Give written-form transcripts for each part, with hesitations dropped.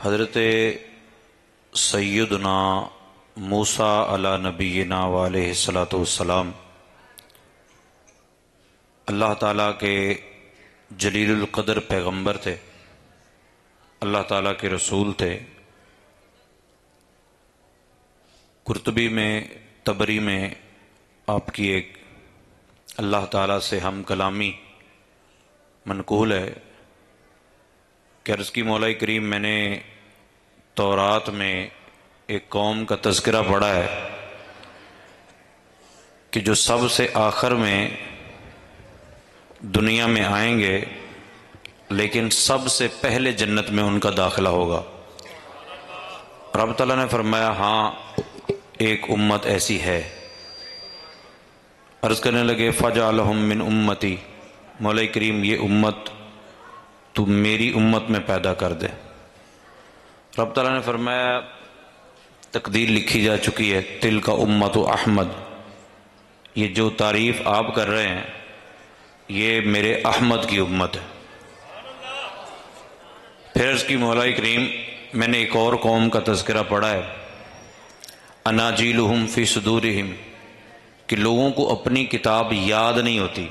حضرت سیدنا موسیٰ علی نبینا وعلیہ الصلاۃ والسلام اللہ تعالیٰ کے جلیل القدر پیغمبر تھے، اللہ تعالیٰ کے رسول تھے۔ قرطبی میں، طبری میں آپ کی ایک اللہ تعالیٰ سے ہم کلامی منقول ہے کہ عرض کی مولا کریم میں نے تورات میں ایک قوم کا تذکرہ پڑھا ہے کہ جو سب سے آخر میں دنیا میں آئیں گے لیکن سب سے پہلے جنت میں ان کا داخلہ ہوگا۔ رب تعالیٰ نے فرمایا ہاں ایک امت ایسی ہے۔ عرض کرنے لگے فَجَعَلَهُم مِّنْ أُمَّتِي، مولا کریم یہ امت تو میری امت میں پیدا کر دے۔ رب تعالیٰ نے فرمایا تقدیر لکھی جا چکی ہے، تِلْکَ أُمَّتُ احمد، یہ جو تعریف آپ کر رہے ہیں یہ میرے احمد کی امت ہے۔ پھر اس کی مولا کریم میں نے ایک اور قوم کا تذکرہ پڑھا ہے، اناجیلہم فی صدورہم، کہ لوگوں کو اپنی کتاب یاد نہیں ہوتی،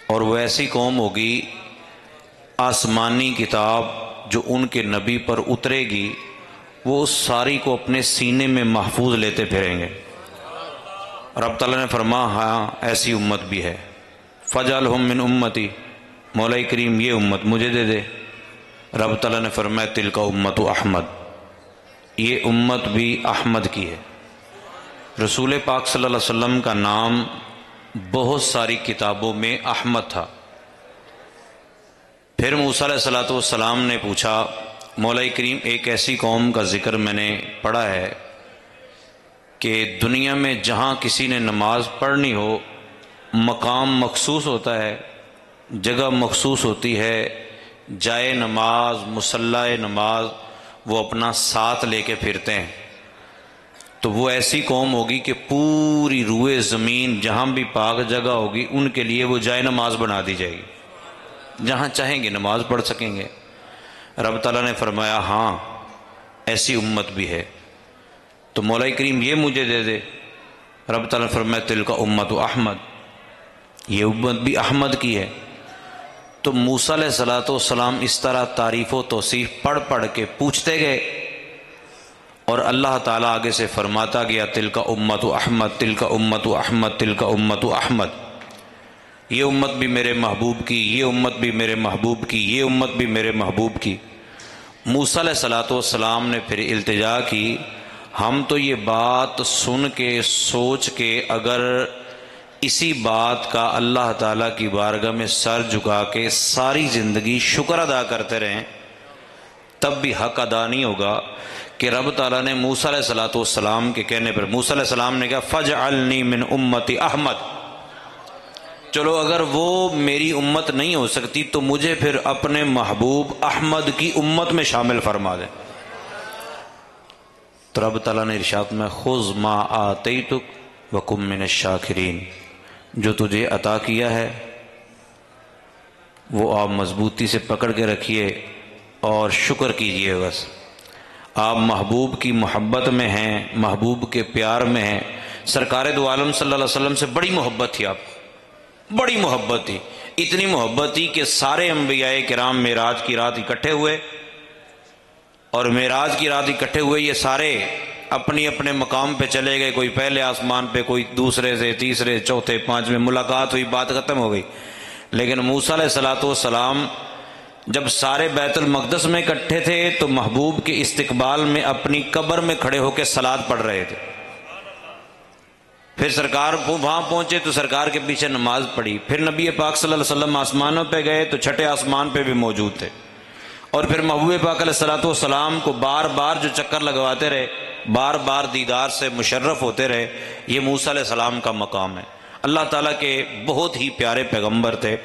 اور وہ ایسی قوم ہوگی آسمانی کتاب جو ان کے نبی پر اترے گی وہ اس ساری کو اپنے سینے میں محفوظ لیتے پھریں گے۔ رب تعالیٰ نے فرمایا ہاں ایسی امت بھی ہے۔ فَجَعَلْهُم مِّنْ أُمَّتِي، مولا کریم یہ امت مجھے دے دے۔ رب تعالیٰ نے فرمایا تِلْکَ أُمَّتُ احمد، یہ امت بھی احمد کی ہے۔ رسول پاک صلی اللہ علیہ وسلم کا نام بہت ساری کتابوں میں احمد تھا۔ پھر موسیٰ علیہ السلام نے پوچھا مولا کریم ایک ایسی قوم کا ذکر میں نے پڑھا ہے کہ دنیا میں جہاں کسی نے نماز پڑھنی ہو مقام مخصوص ہوتا ہے، جگہ مخصوص ہوتی ہے، جائے نماز، مصلی نماز وہ اپنا ساتھ لے کے پھرتے ہیں۔ تو وہ ایسی قوم ہوگی کہ پوری روئے زمین جہاں بھی پاک جگہ ہوگی ان کے لیے وہ جائے نماز بنا دی جائے گی، جہاں چاہیں گے نماز پڑھ سکیں گے۔ رب تعالیٰ نے فرمایا ہاں ایسی امت بھی ہے، تو مولا کریم یہ مجھے دے دے۔ رب تعالیٰ نے فرمایا تِلْکَ أُمَّتُ احمد، یہ امت بھی احمد کی ہے۔ تو موسیٰ علیہ السلام اس طرح تعریف و توصیف پڑھ پڑھ کے پوچھتے گئے، اور اللہ تعالیٰ آگے سے فرماتا گیا تِلْکَ أُمَّتُ احمد، تِلْکَ أُمَّتُ احمد، تِلْکَ أُمَّتُ احمد، یہ امت بھی میرے محبوب کی، یہ امت بھی میرے محبوب کی، یہ امت بھی میرے محبوب کی۔ موسیٰ علیہ السلام نے پھر التجا کی ہم تو یہ بات سن کے سوچ کے اگر اسی بات کا اللہ تعالیٰ کی بارگاہ میں سر جھکا کے ساری زندگی شکر ادا کرتے رہیں تب بھی حق ادا نہیں ہوگا کہ رب تعالیٰ نے موسیٰ علیہ السلام کے کہنے پر، موسیٰ علیہ السلام نے کہا فَجْعَلْنِي مِنْ أُمَّتِ احمد، چلو اگر وہ میری امت نہیں ہو سکتی تو مجھے پھر اپنے محبوب احمد کی امت میں شامل فرما دیں۔ تو رب تعالیٰ نے ارشاد میں خُذْ مَا آتَيْتُكَ وَكُن مِّنَ الشَّاكِرِينَ، جو تجھے عطا کیا ہے وہ آپ مضبوطی سے پکڑ کے رکھیے اور شکر کیجئے۔ بس آپ محبوب کی محبت میں ہیں، محبوب کے پیار میں ہیں۔ سرکار دو عالم صلی اللہ علیہ وسلم سے بڑی محبت تھی، آپ بڑی محبت تھی، اتنی محبت تھی کہ سارے انبیاء کرام معراج کی رات اکٹھے ہوئے، اور معراج کی رات اکٹھے ہوئے یہ سارے اپنی اپنے مقام پہ چلے گئے، کوئی پہلے آسمان پہ، کوئی دوسرے سے، تیسرے، چوتھے، پانچویں، ملاقات ہوئی، بات ختم ہو گئی۔ لیکن موسیٰ علیہ السلام جب سارے بیت المقدس میں اکٹھے تھے تو محبوب کے استقبال میں اپنی قبر میں کھڑے ہو کے صلاۃ پڑھ رہے تھے۔ پھر سرکار وہاں پہنچے تو سرکار کے پیچھے نماز پڑھی، پھر نبی پاک صلی اللہ علیہ وسلم آسمانوں پہ گئے تو چھٹے آسمان پہ بھی موجود تھے، اور پھر محبوب پاک علیہ السلام کو بار بار جو چکر لگواتے رہے، بار بار دیدار سے مشرف ہوتے رہے۔ یہ موسیٰ علیہ السلام کا مقام ہے۔ اللہ تعالیٰ کے بہت ہی پیارے پیغمبر تھے۔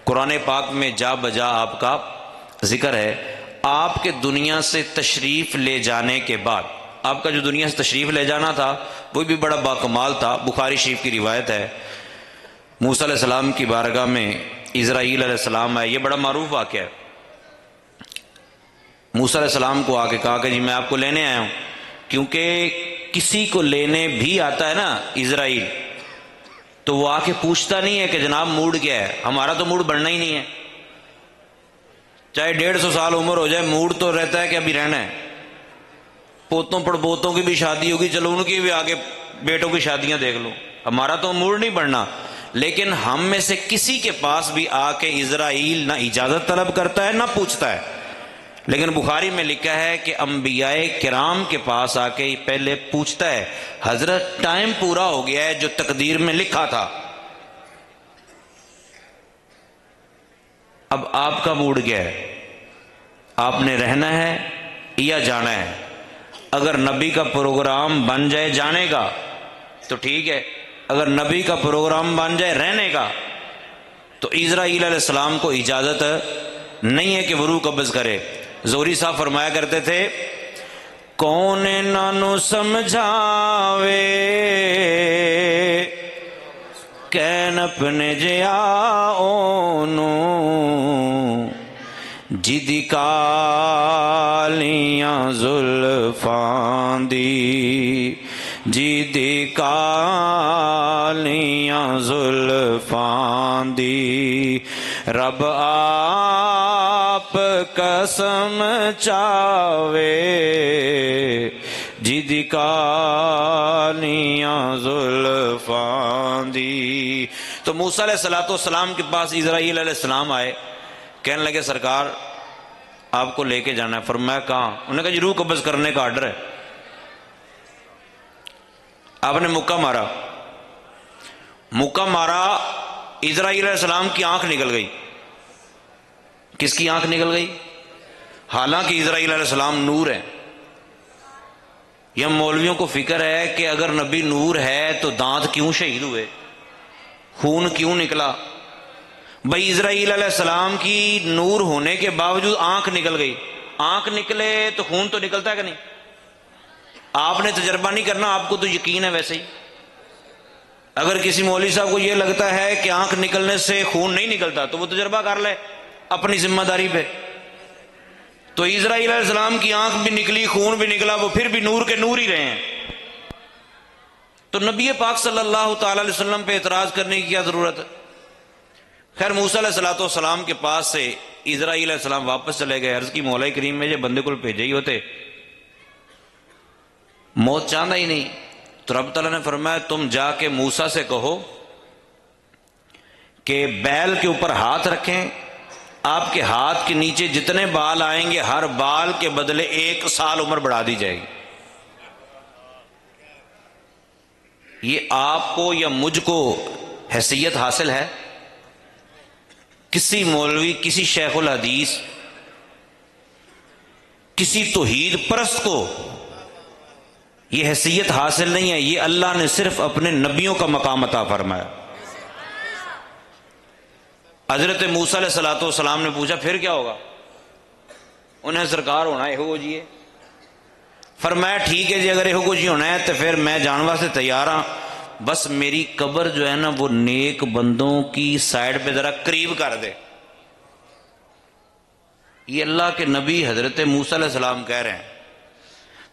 قرآن پاک میں جا بجا آپ کا ذکر ہے۔ آپ کے دنیا سے تشریف لے جانے کے بعد، آپ کا جو دنیا سے تشریف لے جانا تھا وہ بھی بڑا باکمال تھا۔ بخاری شریف کی روایت ہے، موسیٰ علیہ السلام کی بارگاہ میں اسرائیل علیہ السلام ہے، یہ بڑا معروف واقعہ ہے۔ موسیٰ موسیٰ علیہ السلام کو آ کے کہا کہ جی میں آپ کو لینے آیا ہوں، کیونکہ کسی کو لینے بھی آتا ہے نا اسرائیل، تو وہ آ کے پوچھتا نہیں ہے کہ جناب موڈ کیا ہے، ہمارا تو موڈ بڑھنا ہی نہیں ہے، چاہے 150 سال عمر ہو جائے موڈ تو رہتا ہے کہ ابھی رہنا ہے، پوتوں پڑپوتوں کی بھی شادی ہوگی، چلو ان کی بھی آگے بیٹوں کی شادیاں دیکھ لو، ہمارا تو موڈ نہیں بڑھنا۔ لیکن ہم میں سے کسی کے پاس بھی آ کے اسرائیل نہ اجازت طلب کرتا ہے نہ پوچھتا ہے، لیکن بخاری میں لکھا ہے کہ انبیاء کرام کے پاس آ کے پہلے پوچھتا ہے، حضرت ٹائم پورا ہو گیا ہے جو تقدیر میں لکھا تھا، اب آپ کا موڈ کیا ہے، آپ نے رہنا ہے یا جانا ہے؟ اگر نبی کا پروگرام بن جائے جانے کا تو ٹھیک ہے، اگر نبی کا پروگرام بن جائے رہنے کا تو اسرائیل علیہ السلام کو اجازت نہیں ہے کہ وہ روح قبض کرے۔ زہری صاحب فرمایا کرتے تھے، کون نانو سمجھاوے کین اپنے جیا اونو جدی کالیاں زلفاں دی، جدی کالیاں زلفاں دی، رب آپ قسم چاوے جدی کالیاں زلفاں دی۔ تو موسیٰ علیہ السلام کے پاس اسرائیل علیہ السلام آئے، کہنے لگے سرکار آپ کو لے کے جانا ہے۔ فرمایا کہاں؟ انہوں نے کہا جی روح قبض کرنے کا آرڈر ہے۔ آپ نے مکہ مارا، اسرائیل علیہ السلام کی آنکھ نکل گئی۔ کس کی آنکھ نکل گئی؟ حالانکہ اسرائیل علیہ السلام نور ہے۔ یہ مولویوں کو فکر ہے کہ اگر نبی نور ہے تو دانت کیوں شہید ہوئے، خون کیوں نکلا؟ بھائی اسرائیل علیہ السلام کی نور ہونے کے باوجود آنکھ نکل گئی، آنکھ نکلے تو خون تو نکلتا ہے کہ نہیں؟ آپ نے تجربہ نہیں کرنا، آپ کو تو یقین ہے ویسے ہی۔ اگر کسی مولوی صاحب کو یہ لگتا ہے کہ آنکھ نکلنے سے خون نہیں نکلتا تو وہ تجربہ کر لے اپنی ذمہ داری پہ۔ تو اسرائیل علیہ السلام کی آنکھ بھی نکلی، خون بھی نکلا، وہ پھر بھی نور کے نور ہی رہے ہیں۔ تو نبی پاک صلی اللہ تعالی علیہ وسلم پہ اعتراض کرنے کی کیا ضرورت ہے؟ خیر موسیٰ علیہ السلام کے پاس سے اسرائیل علیہ السلام واپس چلے گئے۔ عرض کی مولا کریم میں یہ بندے کو بھیجے ہی ہوتے، موت چاہتا ہی نہیں۔ تو رب تعالیٰ نے فرمایا تم جا کے موسیٰ سے کہو کہ بیل کے اوپر ہاتھ رکھیں، آپ کے ہاتھ کے نیچے جتنے بال آئیں گے ہر بال کے بدلے 1 سال عمر بڑھا دی جائے گی۔ یہ آپ کو یا مجھ کو حیثیت حاصل ہے؟ کسی مولوی، کسی شیخ الحدیث، کسی توحید پرست کو یہ حیثیت حاصل نہیں ہے۔ یہ اللہ نے صرف اپنے نبیوں کا مقام عطا فرمایا۔ حضرت موسیٰ علیہ السلام نے پوچھا پھر کیا ہوگا؟ انہیں سرکار ہونا ہے ہو جی۔ فرمایا ٹھیک ہے جی، اگر یہ کچھ ہونا ہے تو پھر میں جان واسطے تیار ہاں، بس میری قبر جو ہے نا وہ نیک بندوں کی سائڈ پہ ذرا قریب کر دے۔ یہ اللہ کے نبی حضرت موسیٰ علیہ السلام کہہ رہے ہیں۔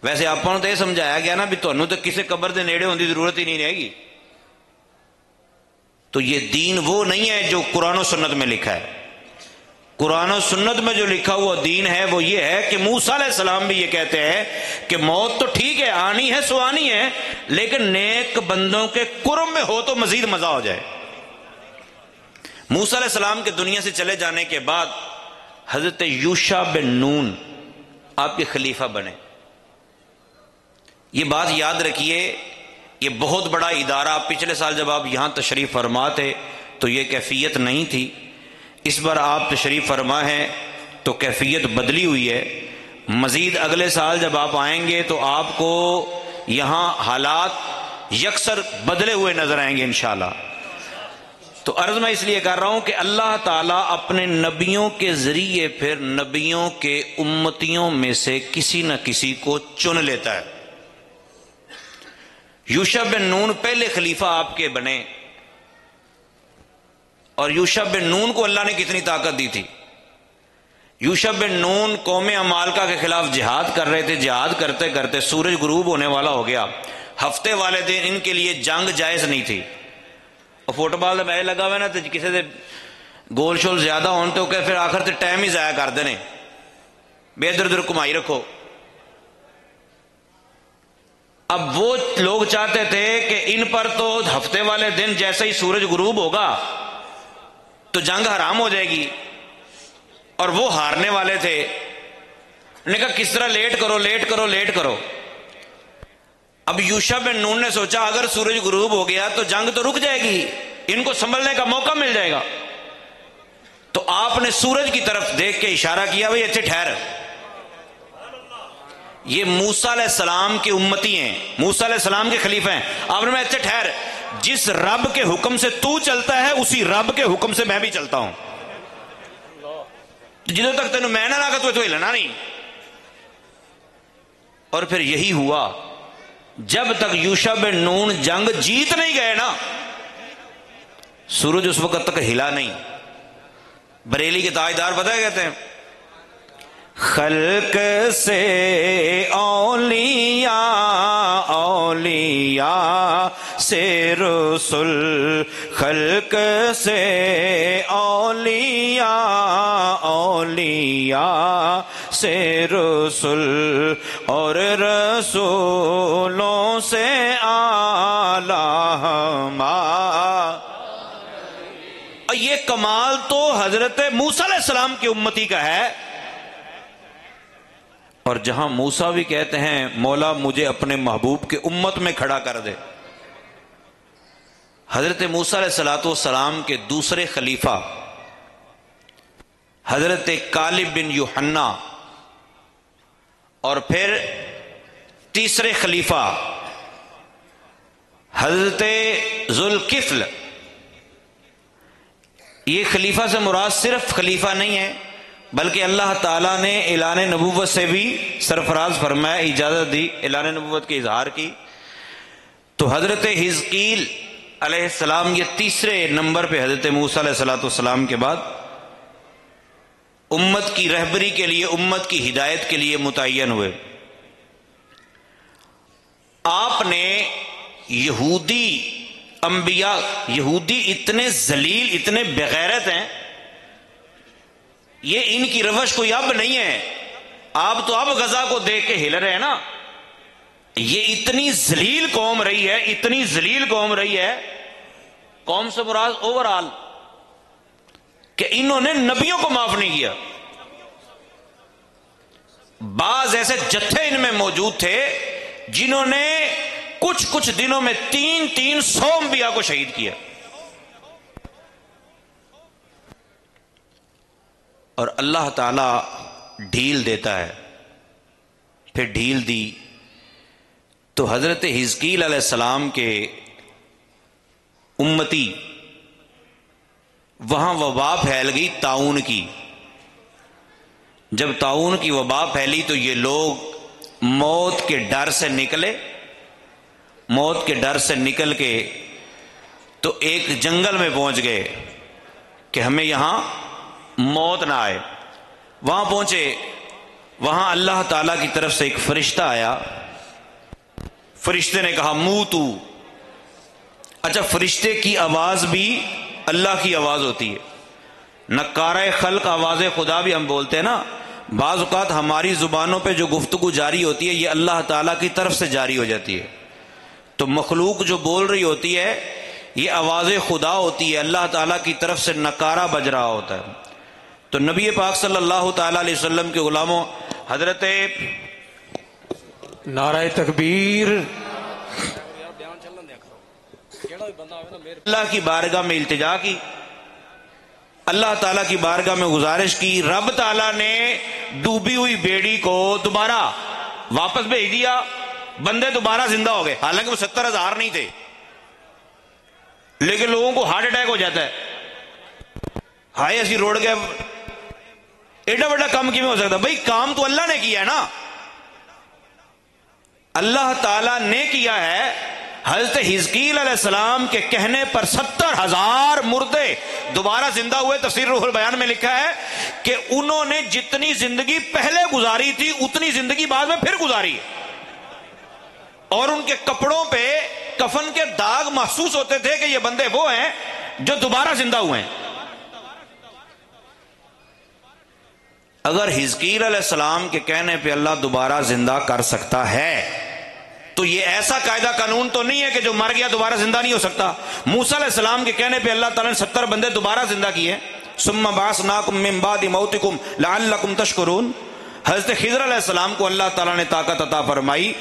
ویسے آپ کو تو یہ سمجھایا گیا نا بھی تمہیں تو کسی قبر دے نیڑے ہونے کی ضرورت ہی نہیں رہے گی۔ تو یہ دین وہ نہیں ہے جو قرآن و سنت میں لکھا ہے۔ قرآن و سنت میں جو لکھا ہوا دین ہے وہ یہ ہے کہ موسیٰ علیہ السلام بھی یہ کہتے ہیں کہ موت تو ٹھیک ہے، آنی ہے سو آنی ہے، لیکن نیک بندوں کے قرب میں ہو تو مزید مزہ ہو جائے۔ موسیٰ علیہ السلام کے دنیا سے چلے جانے کے بعد حضرت یوشع بن نون آپ کے خلیفہ بنے۔ یہ بات یاد رکھیے، یہ بہت بڑا ادارہ، پچھلے سال جب آپ یہاں تشریف فرما تھے تو یہ کیفیت نہیں تھی، اس بار آپ تشریف فرما ہیں تو کیفیت بدلی ہوئی ہے۔ مزید اگلے سال جب آپ آئیں گے تو آپ کو یہاں حالات یکسر بدلے ہوئے نظر آئیں گے انشاءاللہ۔ تو عرض میں اس لیے کر رہا ہوں کہ اللہ تعالیٰ اپنے نبیوں کے ذریعے پھر نبیوں کے امتیوں میں سے کسی نہ کسی کو چن لیتا ہے۔ یوشع بن نون پہلے خلیفہ آپ کے بنے، اور یوشع بن نون کو اللہ نے کتنی طاقت دی تھی یوشع بن نون قوم عمالقہ کے خلاف جہاد کر رہے تھے، جہاد کرتے کرتے سورج غروب ہونے والا ہو گیا، ہفتے والے دن ان کے لیے جنگ جائز نہیں تھی۔ اور فٹ بال کا میچ لگا ہوا نا تو کسی سے گول شول زیادہ ہون تو کہ پھر آخر تے ٹائم ہی ضائع کر دینے، بے ادھر ادھر کمائی رکھو۔ اب وہ لوگ چاہتے تھے کہ ان پر تو ہفتے والے دن جیسے ہی سورج غروب ہوگا تو جنگ حرام ہو جائے گی، اور وہ ہارنے والے تھے۔ انہوں نے کہا کس طرح لیٹ کرو لیٹ کرو لیٹ کرو۔ اب یوشع بن نون نے سوچا اگر سورج غروب ہو گیا تو جنگ تو رک جائے گی، ان کو سنبھلنے کا موقع مل جائے گا۔ تو آپ نے سورج کی طرف دیکھ کے اشارہ کیا، بھئی اتنے ٹھہر، یہ موسیٰ علیہ السلام کے امتی ہیں، موسیٰ علیہ السلام کے خلیفہ ہیں۔ آپ نے اتنے ٹھہر، جس رب کے حکم سے تو چلتا ہے اسی رب کے حکم سے میں بھی چلتا ہوں، جدوں تک تینوں میں نہ لاگا تو ہلنا نہیں۔ اور پھر یہی ہوا، جب تک یوشع بن نون جنگ جیت نہیں گئے نا، سورج اس وقت تک ہلا نہیں۔ بریلی کے تاجدار پتہ ہے کہتے ہیں، خلق سے اولیاء، اولیاء سے رسول، خلق سے اولیاء، اولیاء سے رسول، اور رسولوں سے اعلیٰ ہمارا۔ یہ کمال تو حضرت موسیٰ علیہ السلام کی امتی کا ہے۔ اور جہاں موسیٰ بھی کہتے ہیں مولا مجھے اپنے محبوب کے امت میں کھڑا کر دے، حضرت موسیٰ علیہ السلام کے دوسرے خلیفہ حضرت کالب بن یوحنا، اور پھر تیسرے خلیفہ حضرت ذوالکفل۔ یہ خلیفہ سے مراد صرف خلیفہ نہیں ہے بلکہ اللہ تعالیٰ نے اعلان نبوت سے بھی سرفراز فرمایا، اجازت دی اعلان نبوت کے اظہار کی۔ تو حضرت حزقیل علیہ السلام یہ تیسرے نمبر پہ حضرت موسیٰ علیہ السلام کے بعد امت کی رہبری کے لیے، امت کی ہدایت کے لیے متعین ہوئے۔ آپ نے یہودی انبیاء، یہودی اتنے ذلیل، اتنے بغیرت ہیں، یہ ان کی روش کوئی اب نہیں ہے، آپ تو اب غزہ کو دیکھ کے ہل رہے ہیں نا۔ یہ اتنی ذلیل قوم رہی ہے، اتنی ذلیل قوم رہی ہے، قوم سے مراد اوور آل، کہ انہوں نے نبیوں کو معاف نہیں کیا۔ بعض ایسے جتھے ان میں موجود تھے جنہوں نے کچھ دنوں میں 300 انبیاء کو شہید کیا۔ اور اللہ تعالی ڈھیل دیتا ہے، پھر ڈھیل دی تو حضرت حزقیل علیہ السلام کے امتی، وہاں وبا پھیل گئی طاعون کی۔ جب طاعون کی وبا پھیلی تو یہ لوگ موت کے ڈر سے نکلے، موت کے ڈر سے نکل کے تو ایک جنگل میں پہنچ گئے کہ ہمیں یہاں موت نہ آئے۔ وہاں پہنچے، وہاں اللہ تعالیٰ کی طرف سے ایک فرشتہ آیا، فرشتے نے کہا موتو۔ اچھا، فرشتے کی آواز بھی اللہ کی آواز ہوتی ہے، نکارہ خلق آواز خدا بھی ہم بولتے ہیں نا۔ بعض اوقات ہماری زبانوں پہ جو گفتگو جاری ہوتی ہے یہ اللہ تعالیٰ کی طرف سے جاری ہو جاتی ہے، تو مخلوق جو بول رہی ہوتی ہے یہ آواز خدا ہوتی ہے، اللہ تعالیٰ کی طرف سے نکارہ بج رہا ہوتا ہے۔ تو نبی پاک صلی اللہ تعالیٰ علیہ وسلم کے غلاموں، حضرت نعرہ تکبیر، اللہ کی بارگاہ میں التجا کی، اللہ تعالیٰ کی بارگاہ میں گزارش کی۔ رب تعالیٰ نے ڈوبی ہوئی بیڑی کو دوبارہ واپس بھیج دیا، بندے دوبارہ زندہ ہو گئے، حالانکہ وہ 70,000 نہیں تھے، لیکن لوگوں کو ہارٹ اٹیک ہو جاتا ہے، ہائے اسی روڑ گئے، ایڈا بڑا کام کیوں ہو سکتا؟ بھائی کام تو اللہ نے کیا ہے نا، اللہ تعالیٰ نے کیا ہے، حضرت حزقیل علیہ السلام کے کہنے پر 70,000 مردے دوبارہ زندہ ہوئے. تفسیر روح البیان میں لکھا ہے کہ انہوں نے جتنی زندگی پہلے گزاری تھی اتنی زندگی بعد میں پھر گزاری ہے، اور ان کے کپڑوں پہ کفن کے داغ محسوس ہوتے تھے کہ یہ بندے وہ ہیں جو دوبارہ زندہ ہوئے ہیں. اگر حزقیل علیہ السلام کے کہنے پہ اللہ دوبارہ زندہ کر سکتا ہے تو یہ ایسا قاعدہ قانون تو نہیں ہے کہ جو مر گیا دوبارہ زندہ نہیں ہو سکتا. موسیٰ علیہ السلام کے کہنے پہ اللہ تعالیٰ نے 70 بندے دوبارہ زندہ کیے. ثم بعثناکم من بعد موتکم لعلکم تشکرون. حضرت خضر علیہ السلام کو اللہ تعالیٰ نے طاقت عطا فرمائی.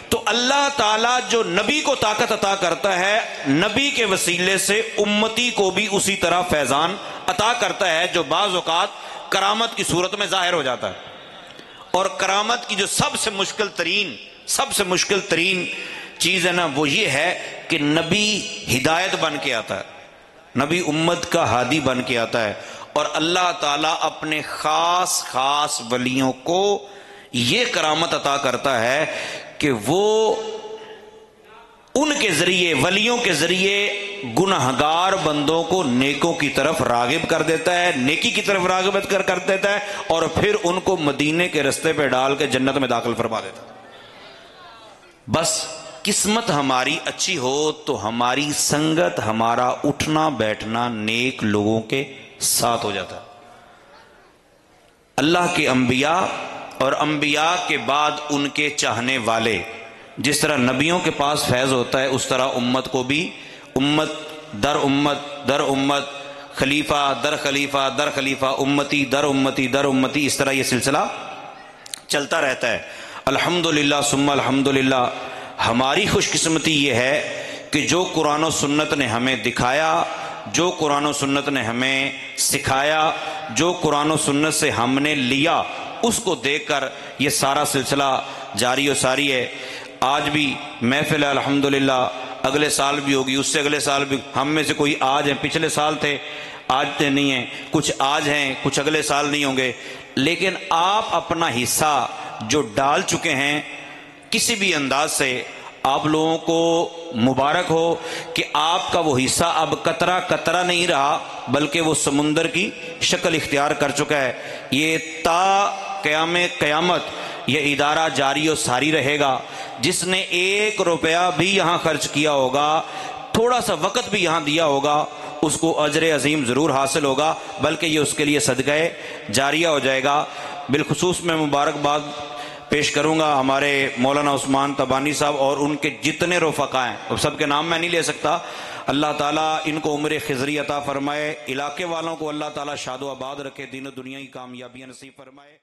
تو اللہ تعالیٰ جو نبی کو طاقت عطا کرتا ہے، نبی کے وسیلے سے امتی کو بھی اسی طرح فیضان عطا کرتا ہے، جو بعض اوقات کرامت کی صورت میں ظاہر ہو جاتا ہے. اور کرامت کی جو سب سے مشکل ترین چیز ہے نا، وہ یہ ہے کہ نبی ہدایت بن کے آتا ہے، نبی امت کا ہادی بن کے آتا ہے، اور اللہ تعالیٰ اپنے خاص ولیوں کو یہ کرامت عطا کرتا ہے کہ وہ ان کے ذریعے، ولیوں کے ذریعے گنہگار بندوں کو نیکوں کی طرف راغب کر دیتا ہے، نیکی کی طرف راغبت کر دیتا ہے، اور پھر ان کو مدینے کے رستے پہ ڈال کے جنت میں داخل فرما دیتا ہے. بس قسمت ہماری اچھی ہو تو ہماری سنگت، ہمارا اٹھنا بیٹھنا نیک لوگوں کے ساتھ ہو جاتا ہے. اللہ کے انبیاء اور انبیاء کے بعد ان کے چاہنے والے، جس طرح نبیوں کے پاس فیض ہوتا ہے اس طرح امت کو بھی امت در امت خلیفہ در خلیفہ امتی در امتی اس طرح یہ سلسلہ چلتا رہتا ہے. الحمدللہ ثم الحمدللہ. ہماری خوش قسمتی یہ ہے کہ جو قرآن و سنت نے ہمیں دکھایا، جو قرآن و سنت نے ہمیں سکھایا، جو قرآن و سنت سے ہم نے لیا، اس کو دیکھ کر یہ سارا سلسلہ جاری و ساری ہے. آج بھی محفل الحمدللہ، اگلے سال بھی ہوگی، اس سے اگلے سال بھی. ہم میں سے کوئی آج ہیں، پچھلے سال تھے، آج نہیں ہیں، کچھ آج ہیں، کچھ اگلے سال نہیں ہوں گے. لیکن آپ اپنا حصہ جو ڈال چکے ہیں کسی بھی انداز سے، آپ لوگوں کو مبارک ہو کہ آپ کا وہ حصہ اب قطرہ قطرہ نہیں رہا بلکہ وہ سمندر کی شکل اختیار کر چکا ہے. یہ تا قیامت یہ ادارہ جاری و ساری رہے گا. جس نے 1 روپیہ بھی یہاں خرچ کیا ہوگا، تھوڑا سا وقت بھی یہاں دیا ہوگا، اس کو اجر عظیم ضرور حاصل ہوگا، بلکہ یہ اس کے لیے صدقہ جاریہ ہو جائے گا. بالخصوص میں مبارکباد پیش کروں گا ہمارے مولانا عثمان تبانی صاحب اور ان کے جتنے رفقا ہیں، اب سب کے نام میں نہیں لے سکتا. اللہ تعالیٰ ان کو عمر خضری عطا فرمائے، علاقے والوں کو اللہ تعالیٰ شاد و آباد رکھے، دین و دنیا کی کامیابیاں نصیب فرمائے.